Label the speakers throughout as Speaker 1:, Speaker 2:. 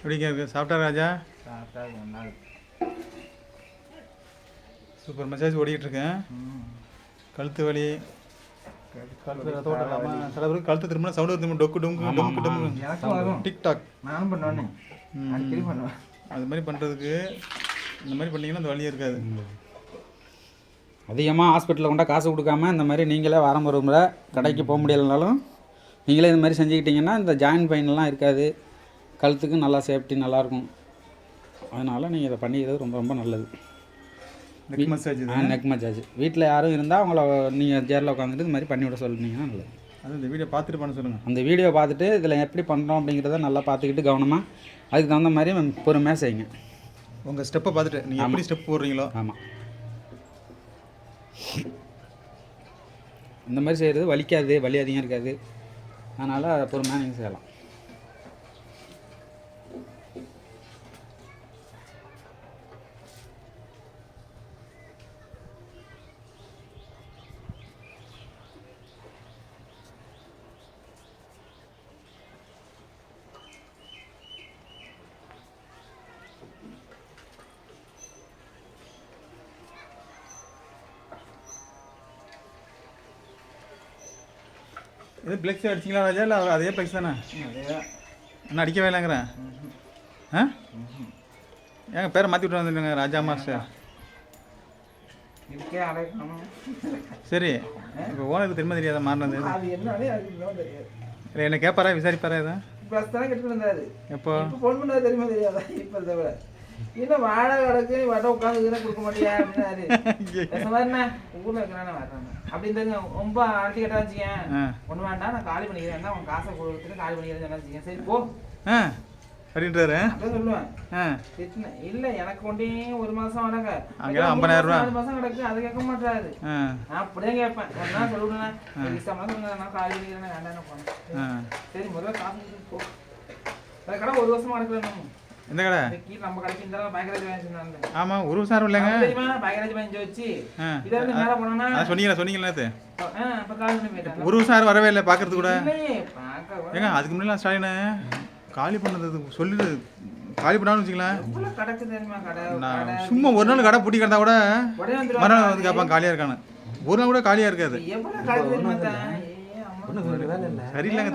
Speaker 1: எப்படிங்க இருக்கு? சாப்பிட்டா ராஜா?
Speaker 2: சாப்பிட்டா நல்லா இருக்கு.
Speaker 1: சூப்பர் மசாஜ் ஓடிக்கிட்டு இருக்கேன். கழுத்து வலி, கழுத்து ரத்த ஓட்டம் இல்லாமல் சில பேருக்கு கழுத்து திரும்ப சவுண்டு திரும்ப டொக்கு டொங்கு டொங்கு டொங்கு
Speaker 2: எனக்கும் வரும்.
Speaker 1: டிக்டாக்
Speaker 2: நானும் பண்ணுவேன். அடிக்கடி பண்ணுவேன்.
Speaker 1: அது மாதிரி பண்ணுறதுக்கு இந்த மாதிரி பண்ணிங்கன்னா அந்த வலியே இருக்காது.
Speaker 3: அதிகமாக ஹாஸ்பிட்டலில் கொண்டா காசு கொடுக்காம இந்த மாதிரி நீங்களே வாரம் ஒரு முறை கடைக்கு போக முடியலைனாலும் நீங்களே இந்த மாதிரி செஞ்சுக்கிட்டிங்கன்னா இந்த ஜாயின்ட் பெயின்லாம் இருக்காது. கழுத்துக்கு நல்லா சேஃப்டி நல்லாயிருக்கும். அதனால் நீங்கள் இதை பண்ணிக்கிறது ரொம்ப ரொம்ப நல்லது.
Speaker 1: Neck massage.
Speaker 3: நெக் மசாஜ் வீட்டில் யாரும் இருந்தால் அவங்கள நீங்கள் சேரில் உட்காந்துட்டு இது மாதிரி பண்ணிவிட சொல்லிட்டீங்கன்னா நல்லது.
Speaker 1: அது இந்த வீடியோ பார்த்துட்டு பண்ண சொல்லுங்கள்.
Speaker 3: அந்த வீடியோ பார்த்துட்டு இதில் எப்படி பண்ணுறோம் அப்படிங்கிறத நல்லா பார்த்துக்கிட்டு கவனமாக அதுக்கு தகுந்த மாதிரி பொறுமையாக செய்யுங்க.
Speaker 1: உங்கள் ஸ்டெப்பை பார்த்துட்டு நீங்கள் எப்படி ஸ்டெப் போடுறீங்களோ.
Speaker 3: ஆமாம், இந்த மாதிரி செய்கிறது வலிக்காது, வலி அதிகம் இருக்காது. அதனால் பொறுமையாக நீங்கள் செய்யலாம்.
Speaker 1: இது ப்ளெக்ஸ் அடிச்சிங்களா ராஜா? இல்லை அதே ப்ளெக்ஸ் தானே? என்ன அடிக்கவே இல்லைங்கிறேன். ஆ ஏங்க பேரை மாற்றி விட்டு வந்துடுங்க ராஜா மாஸ்டர்.
Speaker 2: இதுக்கே அழைக்கணும்.
Speaker 1: சரி, இப்போ ஓனருக்கு திரும்ப தெரியாத மாறினது
Speaker 2: அது என்னன்னே அதுக்கு தெரியாது.
Speaker 1: இல்லை என்ன கேட்பாரா, விசாரிப்பாரா எதா?
Speaker 2: இப்போ தானே கெட்டு வந்தாரு.
Speaker 1: எப்போ
Speaker 2: இப்போ ஃபோன் பண்ணாது தெரியுமா தெரியாதா? இப்போ தவிர இன்னும் வாடகை கிடக்கு வட்ட உட்காந்து கொடுக்க மாட்டியா அப்படின்னாரு. மாதிரிண்ணா ஊரில் இருக்கிறானே வர்றாங்க அப்படின்னு ரொம்ப அழைச்சி கேட்டா வச்சுக்கேன். ஒன்று வேண்டாம், நான் காலி பண்ணிக்கிறேன், உன் காசை கொடுத்துட்டு காலி பண்ணிக்கிறேன்னு சொன்னா வச்சுக்கேன். சரி போ
Speaker 1: அப்படின்றாரு.
Speaker 2: அதான் சொல்லுவேன். இல்லை எனக்கு கொண்டே ஒரு மாதம் வாடகை,
Speaker 1: அங்கே 50,000 ரூபா
Speaker 2: 4 மாதம் கிடக்கு, அதை கேட்க மாட்டாரு. நான் அப்படிதான் கேட்பேன். என்ன சொல்லுவேன், இஷ்டம்லாம் சொல்லுங்க, நான் காலி பண்ணிக்கிறேன் வேண்டாம் போனேன். சரி முதல்ல காசு போ. அந்த கடை 1 வருஷமா கிடக்குறேன்.
Speaker 1: எந்த கடை?
Speaker 2: நம்ம கடைக்கு இந்த பயங்கராஜ் வாங்கிட்டு.
Speaker 1: ஆமாம், ஒரு சாரம் இல்லைங்க
Speaker 2: தெரியுமா? பயங்கராஜ் வாங்கி வச்சு இதை வந்து மேலே போனோன்னா
Speaker 1: சொன்னீங்களா அது?
Speaker 2: இப்போ கால் பண்ணி போயிட்டேன்.
Speaker 1: ஒரு சாரம் வரவே இல்லை பார்க்கறது கூட. ஏங்க
Speaker 2: பார்க்க
Speaker 1: அதுக்கு முன்னாடி ஸ்டாலின் காலி பண்ணது சொல்லிட்டு காலி பண்ணான்னு வச்சுங்களேன்.
Speaker 2: கடக்கு தெரியுமா? கடை
Speaker 1: நான் சும்மா ஒரு நாள் கடை பூட்டி கிடந்தா கூட மறுநாள் வந்து கேட்பான் காலியாக இருக்கானு. ஒரு நாள் கூட காலியாக இருக்காது.
Speaker 2: எவ்வளோ கடை தெரியுமா?
Speaker 1: சரியில்லைங்க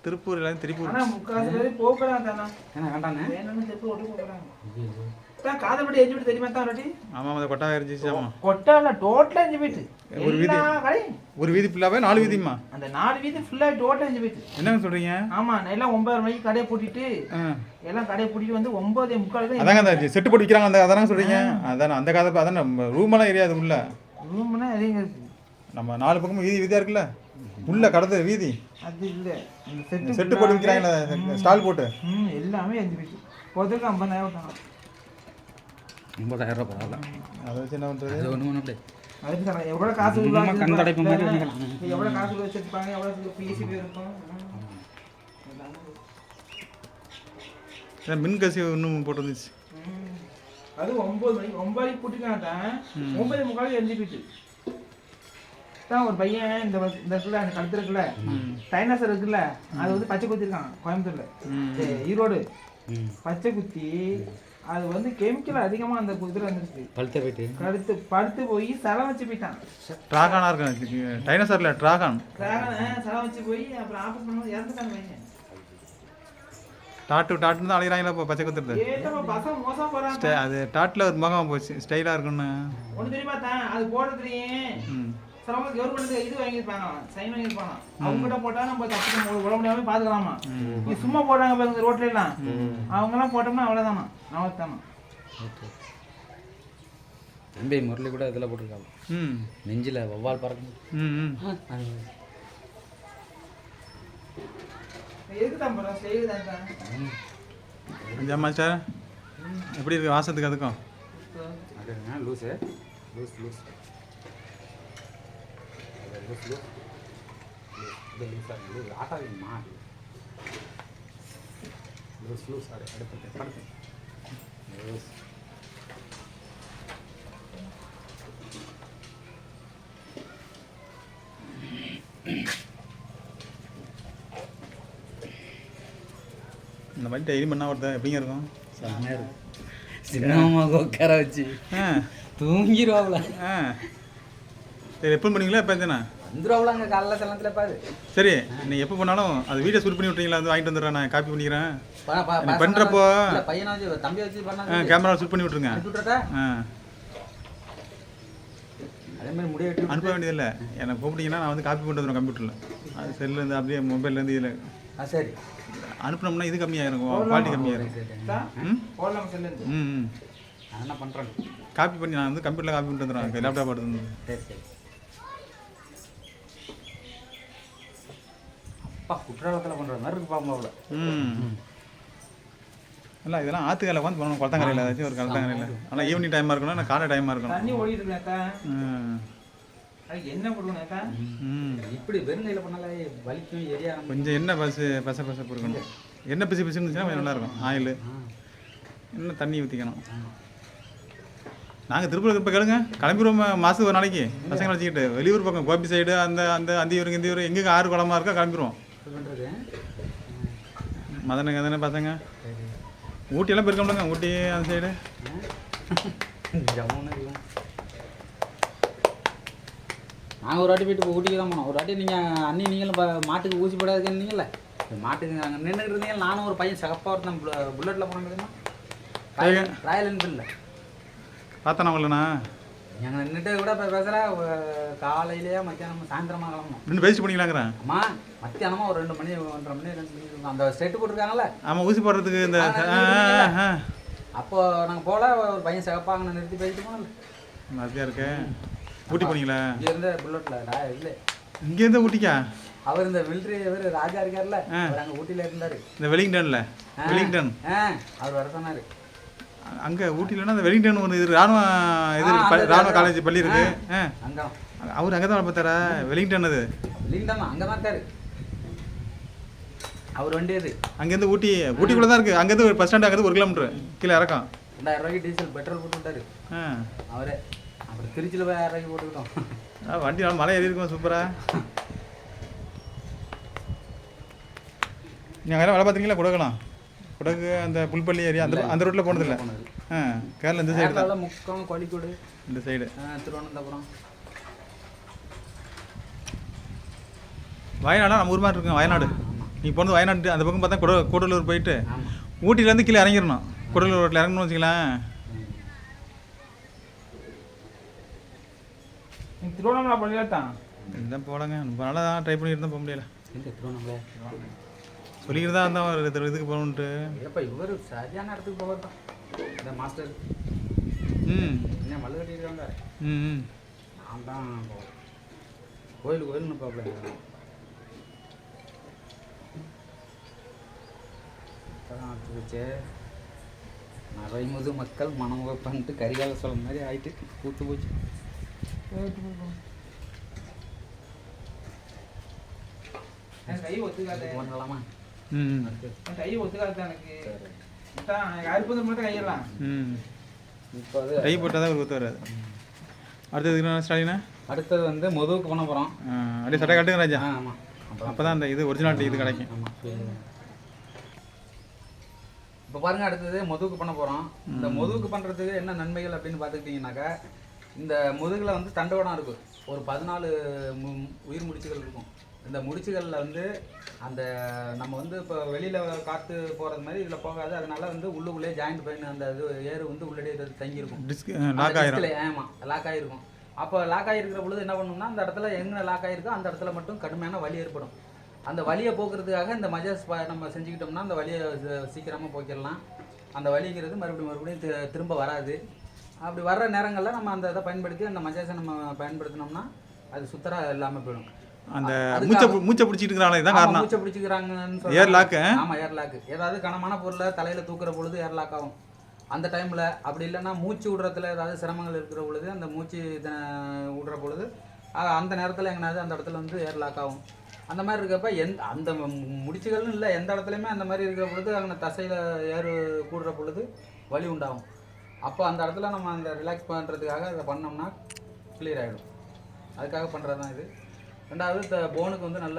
Speaker 1: திருப்பூர் எல்லாரும் திருப்பூர்.
Speaker 2: ஆனால் முக்காசு பேர் போக்குறாங்க தானே.
Speaker 3: வேண்டாண்ணே
Speaker 2: வேணும்னு திருப்பூர் ஓட்டி போக்குறாங்க. காதல்பட்டி எரிஞ்சு போயிட்டு தெரியுமா தான் ரொட்டி?
Speaker 1: ஆமாம், அதை கொட்டா எரிஞ்சிச்சு. ஆமாம்,
Speaker 2: கொட்டால டோட்டலாக எரிஞ்சு போயிட்டு
Speaker 1: ஒரு வீதி, ஒரு வீதி ஃபுல்லாகவே 4 வீதிம்மா.
Speaker 2: அந்த 4 வீதி ஃபுல்லாக டோட்டலாக எரிஞ்சு போயிட்டு.
Speaker 1: என்னங்க சொல்கிறீங்க?
Speaker 2: ஆமாம், எல்லாம் 9 மணிக்கு கடையை பூட்டிட்டு எல்லாம் கடையை பூட்டிட்டு வந்து 9:45
Speaker 1: அதாங்க அந்த செட்டு போட்டு விற்கிறாங்க. அந்த அதானே சொல்கிறீங்க? அதானே அந்த கதை. அதான் நம்ம ரூமெல்லாம் எரியாது உள்ள.
Speaker 2: ரூம்னா எதையும் இருக்கு.
Speaker 1: நம்ம 4 பக்கமும் வீதி வீதியாக இருக்குல்ல, உள்ள கடந்த வீதி.
Speaker 2: அது இல்லை,
Speaker 1: செட்டு போட்டு விற்கிறாங்களே ஸ்டால் போட்டு.
Speaker 2: எல்லாமே எரிஞ்சு போயிட்டு. பொதுக்கு 50,000 தானே.
Speaker 3: 50,000 ரூபா பரவாயில்ல.
Speaker 1: அதை வச்சு என்ன பண்ணுறது?
Speaker 3: அது ஒன்று ஒன்று அப்படியே
Speaker 2: அதுக்கு சொல்கிறேன், எவ்வளோ காசு
Speaker 3: கண்தடைப்பு மாதிரி
Speaker 2: எவ்வளோ காசு வச்சுருப்பாங்க, எவ்வளோ பிசிபி இருக்கும்.
Speaker 1: மின் கசிவு இன்னும் போட்டு வந்துச்சு.
Speaker 2: அது 9 மணிக்கு 9 மணிக்கு கூட்டிக்கலாம் தான் 9:45 எரிஞ்சு போயிட்டு தான். ஒரு பையன் இந்த இருக்குல்ல, அந்த கழுத்து இருக்குல்ல, டைனாசர் இருக்குல்ல, அது வந்து பச்சை குத்திருக்கான் கோயம்புத்தூர்ல, ஈரோடு. பச்சை குத்தி அது வந்து கெமிக்கல் அதிகமாக அந்த குதிரை வந்துருச்சு.
Speaker 3: பழுத்த போயிட்டு
Speaker 2: கழுத்து படுத்து போய் சலம் வச்சு போயிட்டான்.
Speaker 1: ட்ராகானா இருக்கு டைனோசர்ல, ட்ராகான்
Speaker 2: சலம் வச்சு போய் அப்புறம் ஆப்ரேட் பண்ணும்போது இறந்துட்டாங்க பையன்.
Speaker 1: டாட்டு டாட்டுன்னு தான் அழைக்கிறாங்களா இப்போ பச்சை குத்துறது.
Speaker 2: பசங்க மோசம் போறாங்க.
Speaker 1: அது டாட்டில் ஒரு முகம் போச்சு, ஸ்டைலாக இருக்குன்னு
Speaker 2: ஒன்று தெரியுமா தான். அது போடுறதுலையே சிலவங்க கவர்மெண்ட் இது வாங்கியிருப்பாங்க, சைன் வாங்கியிருப்பாங்க. அவங்ககிட்ட போட்டா நம்ம தப்பு உட முடியாம பாத்துக்கலாமா. நீ சும்மா போடுறாங்க பாருங்க ரோட்ல எல்லாம், அவங்க எல்லாம் போட்டோம்னா அவ்வளவுதானா, நமத்தானா.
Speaker 3: தம்பி முரளி கூட இதில் போட்டிருக்காங்க, நெஞ்சில் வவ்வால் பறக்கணும்.
Speaker 2: எதுக்குதான் போறோம் செய்யுதான்.
Speaker 1: மாஸ்டர் எப்படி இருக்கு வாசத்துக்கு? அதுக்கும்
Speaker 3: லூஸு லூஸ் லூஸ் ஆட்டாதுமா. லூஸ் லூஸ் அடுத்து படுத்து லூஸ்.
Speaker 1: இந்த மாதிரி டெய்லி பண்ணால் ஒருத்தர் எப்படிங்க இருக்கும்?
Speaker 3: செம்மையாக இருக்கும். சின்னமாக உட்கார வச்சு
Speaker 1: ஆ
Speaker 3: தூங்கிடுவாப்ல.
Speaker 1: ஆ சரி, எப்போ பண்ணீங்களா எப்போ இருந்தேண்ணா?
Speaker 3: வந்துடுவாப்ல அங்கே காலைல செல்லத்தில் பாரு.
Speaker 1: சரி, நீங்கள் எப்போ பண்ணாலும் அது வீடியோ ஷூட் பண்ணி விட்டீங்களா? வந்து வாங்கிட்டு வந்துடுறேன், நான் காப்பி பண்ணிக்கிறேன். பண்ணுறப்போ
Speaker 3: பையனை வச்சு தம்பி வச்சு பண்ணா
Speaker 1: கேமரா ஷூட் பண்ணி விட்ருங்க.
Speaker 3: விட்டுறா. அதே மாதிரி முடிய வெட்டி
Speaker 1: அனுப்ப வேண்டியதில்லை, எனக்கு கூப்பிட்டீங்கன்னா நான் வந்து காப்பி பண்ணிட்டு வந்துடுவேன் கம்ப்யூட்டரில். அது செல்லேருந்து அப்படியே மொபைல்லேருந்து இதில்
Speaker 3: சரி
Speaker 1: அனுப்பினோம்னா இது கம்மியாக இருக்கும், குவாலிட்டி கம்மியாக இருக்கும்.
Speaker 2: போடலாம் செல்லு.
Speaker 1: ம்
Speaker 3: நான் என்ன பண்ணுறேன்,
Speaker 1: காப்பி பண்ணி நான் வந்து கம்ப்யூட்டரில் காப்பி பண்ணிட்டு வந்துடுறேன், லேப்டாப் எடுத்து.
Speaker 3: சரி சரி. அப்பா குற்றாலத்தில் பண்ணுற மாதிரி இருக்கு பாம்பாவில்.
Speaker 1: ம் இல்லை, இதெல்லாம் ஆற்றுக்கால உட்காந்து பண்ணணும், குளத்தங்கரையில் ஏதாச்சும் ஒரு குளத்தங்கரையில். ஆனால் ஈவினிங் டைமாக இருக்கணும், இல்லை காலை டைமாக இருக்கணும்.
Speaker 2: தண்ணி ஓடிட்டு இருக்கா?
Speaker 1: ம்
Speaker 2: அதுக்கு என்ன போடுவேனாக்கா?
Speaker 1: ம்
Speaker 3: இப்படி வெறுங்கையில் பண்ணாலே வலிக்கும் எரியா.
Speaker 1: கொஞ்சம் எண்ணெய் பச இருக்கணும். எண்ணெய் பிசு இருந்துச்சுன்னா கொஞ்சம் நல்லாயிருக்கும். ஆயில் இன்னும் தண்ணி ஊற்றிக்கணும். நாங்கள் திருப்பூர் இப்போ கேளுங்க, கிளம்பிடுவோம் மாதத்துக்கு ஒரு நாளைக்கு பசங்களை வச்சுக்கிட்டு. வெளியூர் பக்கம் கோபி சைடு அந்த அந்த அந்தியூர் இந்தியூர் எங்கெங்கே ஆறு குளமாக இருக்கோ கிளம்பிடுவோம். மதனை பசங்க ஊட்டியெல்லாம் போயிருக்கோம்லங்க, ஊட்டி அந்த சைடு.
Speaker 3: நாங்கள் ஒரு வாட்டி போயிட்டு ஊட்டிக்கு தான் போனோம். ஒரு வாட்டி நீங்கள் அண்ணி நீங்களும் மாட்டுக்கு ஊசி போடாதுன்னீங்கல்ல, மாட்டுக்கு நாங்கள் நின்றுட்டு இருந்தீங்க. நானும் ஒரு பையன் சகப்பாக ஒருத்தன் புல்லட்டில் போனோம் தெரியுமா, ராயல் என்ஃபீல்டில்
Speaker 1: பார்த்தேன் உங்களண்ணா.
Speaker 3: எங்கள் நின்றுட்டு கூட இப்போ பேசுகிற காலையிலேயே மத்தியானம் சாயந்தரமாக கிளம்பணும்.
Speaker 1: ரெண்டு பேசிட்டு பண்ணிக்கலாங்கிறேன்.
Speaker 3: அம்மா மத்தியானமாக ஒரு 2 மணி 1:30 மணி 2 மணி இருக்கும். அந்த ஸ்டெட்டு போட்டிருக்காங்கல்ல,
Speaker 1: ஆமாம், ஊசி போடுறதுக்கு இந்த
Speaker 3: அப்போ நாங்கள் போல ஒரு பையன் சிகப்பாங்க நிறுத்தி பேசிட்டு போனோம்ல.
Speaker 1: அப்படியா இருக்கு. ஊட்டி போனீங்களா?
Speaker 3: இங்கே இருந்த புல்லட்டில் இல்லை,
Speaker 1: இங்கேருந்து ஊட்டிக்கா?
Speaker 3: அவர் இந்த மிலிட்ரி இவர் ராஜா இருக்கார்ல, அவர் அங்கே ஊட்டியில் இருந்தார்.
Speaker 1: இந்த வெலிங்டன்ல வெலிங்டன்
Speaker 3: அவர் வர சொன்னார்.
Speaker 1: அங்கே ஊட்டிலன்னா அந்த வெலிங்டன் ஒன்று இது ராணுவ ராணுவ காலேஜ் பள்ளி இருக்கு.
Speaker 3: அங்கே
Speaker 1: அவர் அங்கே தான் பார்த்தாரா? வெலிங்டன் அது
Speaker 3: வெலிங்டன் அங்கே தான் இருக்காரு அவர் வண்டி. அது
Speaker 1: அங்கேருந்து ஊட்டிக்குள்ளே தான் இருக்குது. அங்கேருந்து பஸ் ஸ்டாண்டு அங்கேருந்து 1 கிலோமீட்டர் கீழே இறக்கம்.
Speaker 3: 2000 ரூபாய்க்கு டீசல் பெட்ரோல் போட்டு விட்டாரு அவரே. அப்புறம் திருச்சியில் போய் 1000 ரூபாய்க்கு போட்டுக்கிட்டோம்.
Speaker 1: வண்டி நாள் மலை ஏறி இருக்கும் சூப்பராக. நீங்கள் வேலை பார்த்துருக்கீங்களா? குடகு அந்த புல்பள்ளி ஏரியா அந்த ரோட்டில் போனதில்லை. கேரளா இந்த சைடு தான்.
Speaker 3: முக்கம் கோழிக்கோடு
Speaker 1: இந்த சைடு
Speaker 3: திருவனந்தபுரம்.
Speaker 1: வயநாடு நம்ம ஊர் மாதிரி இருக்குங்க. வயநாடு நீங்கள் போனது வயநாடு அந்த பக்கம் பார்த்தா கூடலூர் போயிட்டு ஊட்டிலேருந்து கீழே இறங்கிடணும். கூடலூர் ரோட்டில் இறங்கணும்னு வச்சுக்கலாம்.
Speaker 2: திருவண்ணாமலை பண்ணியா தான்
Speaker 1: இதுதான் போகலாங்க. ரொம்ப நாளாக தான் ட்ரை பண்ணிட்டு தான் போக முடியல.
Speaker 3: திருவண்ணாமலை
Speaker 1: சொல்லிக்கிட்டு தான் இருந்தால் ஒரு இதுக்கு போகணுன்ட்டு.
Speaker 3: எப்போ இவர் சரியான இடத்துக்கு போகிறதான் இந்த மாஸ்டர். என்ன மல்லு கட்டியிருக்காங்க. நான் தான் கோயிலுன்னு பார்ப்பேன். வச்சு நிறைமுது மக்கள் மனம் வைப்பான்ட்டு கரிகால சொல்ல மாதிரி ஆயிட்டு பூத்து போச்சு.
Speaker 2: கை ஒத்துக்காது
Speaker 3: பண்ணலாமா?
Speaker 2: கை ஒத்துக்காது எனக்கு. அற்புதம் மட்டும் கையெல்லாம்
Speaker 3: இப்போ அது
Speaker 1: கை போட்டால் தான் ஒரு ஒத்து வராது. அடுத்தது ஸ்டாலினா?
Speaker 3: அடுத்தது வந்து மொதுவுக்கு பண்ண போகிறோம்.
Speaker 1: அப்படியே சட்டை காட்டுங்க ராஜா.
Speaker 3: ஆமாம்,
Speaker 1: அப்போ தான் அந்த இது ஒரிஜினாலிட்டி இது கிடைக்கும்.
Speaker 3: ஆமாம். இப்போ பாருங்கள், அடுத்தது மொதுவுக்கு பண்ண போகிறோம். இந்த மொதுவுக்கு பண்ணுறதுக்கு என்ன நன்மைகள் அப்படின்னு பார்த்துக்கிட்டிங்கனாக்கா, இந்த முதுகில் வந்து தண்டோடம் இருக்கும். ஒரு 14 உயிர் முடிச்சுகள் இருக்கும். இந்த முடிச்சுகளில் வந்து அந்த நம்ம வந்து இப்போ வெளியில் காற்று போகிறது மாதிரி இதில் போகாது. அதனால வந்து உள்ளுக்குள்ளே ஜாயிண்ட் பெயின் அந்த இது ஏறு வந்து உள்ளே தங்கியிருக்கும். ஆமாம், லாக் ஆகிருக்கும். அப்போ லாக் ஆகிருக்கிற பொழுது என்ன பண்ணணும்னா, அந்த இடத்துல எங்கே லாக் ஆகிருக்கோ அந்த இடத்துல மட்டும் கடுமையான வலி ஏற்படும். அந்த வலியை போக்குறதுக்காக இந்த மஜாஸ் நம்ம செஞ்சுக்கிட்டோம்னா அந்த வலியை சீக்கிரமாக போக்கிடலாம். அந்த வலிங்கிறது மறுபடியும் திரும்ப வராது. அப்படி வர்ற நேரங்களில் நம்ம அந்த இதை பயன்படுத்தி அந்த மஜாஸை நம்ம பயன்படுத்தினோம்னா அது சுத்தராக இல்லாமல் போயிடும்.
Speaker 1: அந்த மூச்சை பிடிச்சிட்டு இருக்கிறாங்களே தான் காரணம்.
Speaker 3: மூச்சை பிடிச்சிக்கிறாங்கன்னு
Speaker 1: ஏர் லாக்.
Speaker 3: ஆமாம், ஏர் லாக். ஏதாவது கனமான பொருளை தலையில் தூக்குற பொழுது ஏர் லாக் ஆகும் அந்த டைமில். அப்படி இல்லைன்னா மூச்சு விடுறதுல ஏதாவது சிரமங்கள் இருக்கிற பொழுது அந்த மூச்சு விடுற பொழுது அந்த நேரத்தில் எங்கேனாவது அந்த இடத்துல வந்து ஏர் லாக் ஆகும். அந்த மாதிரி இருக்கப்ப அந்த முடிச்சுகள்னு இல்லை, எந்த இடத்துலையுமே அந்த மாதிரி இருக்கிற பொழுது அங்கே தசையில் ஏறு கூடுற பொழுது வலி உண்டாகும். அப்போ அந்த இடத்துல நம்ம அந்த ரிலாக்ஸ் பண்ணுறதுக்காக அதை பண்ணோம்னா கிளியர் ஆகிடும். அதுக்காக பண்ணுறது தான் இது. ரெண்டாவது போனுக்கு வந்து நல்ல